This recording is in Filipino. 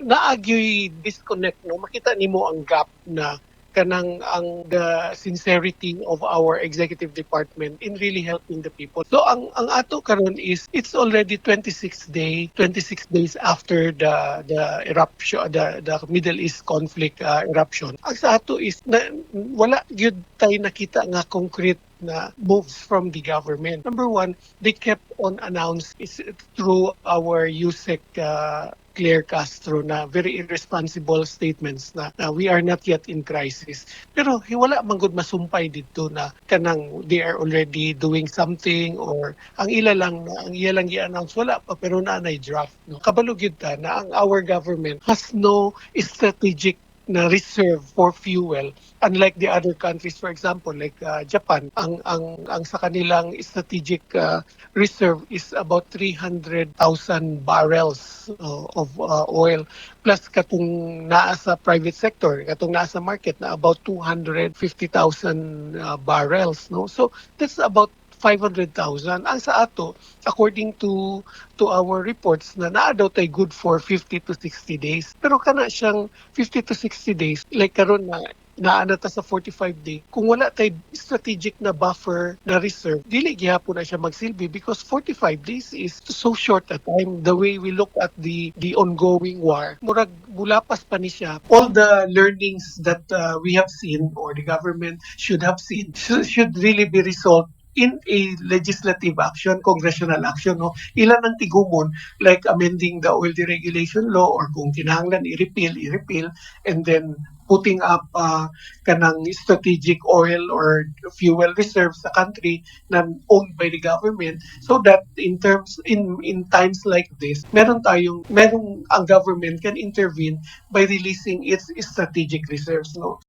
naagyo'y disconnect, no, makita nimo ang gap na kanang ang the sincerity of our executive department in really helping the people. So ang ato karon is it's already 26 days after the eruption, the Middle East conflict eruption. Ang sa ato is na, wala gyud tay nakita nga concrete na moves from the government. Number one, they kept on announced is through our USEC Claire Castro na very irresponsible statements na we are not yet in crisis. Pero wala man gud masumpay dito na kanang they are already doing something or ang ila lang i-announce wala pa pero naanay draft, no. Kabalo gyud ta na ang our government has no strategic na reserve for fuel, unlike the other countries, for example like Japan. Ang sa kanilang strategic reserve is about 300,000 barrels of oil, plus katong naa sa private sector, katong naa sa market na about 250,000 barrels, no. So that's about 500,000. Ang sa ato, according to our reports, na naa daw tay good for 50 to 60 days. Pero kana siyang 50 to 60 days, like karon na naana ta sa 45-day, kung wala tay strategic na buffer na reserve, dili gihapon na siya magsilbi because 45 days is so short a time. The way we look at the ongoing war, murag mulapas pa ni siya. All the learnings that we have seen or the government should have seen should really be resolved in a legislative action, congressional action, no. Ilan ang tigumon, like amending the oil deregulation law or kung kinahanglan i-repeal, and then putting up kanang strategic oil or fuel reserves sa country na owned by the government, so that in times like this, merong ang government can intervene by releasing its strategic reserves, no.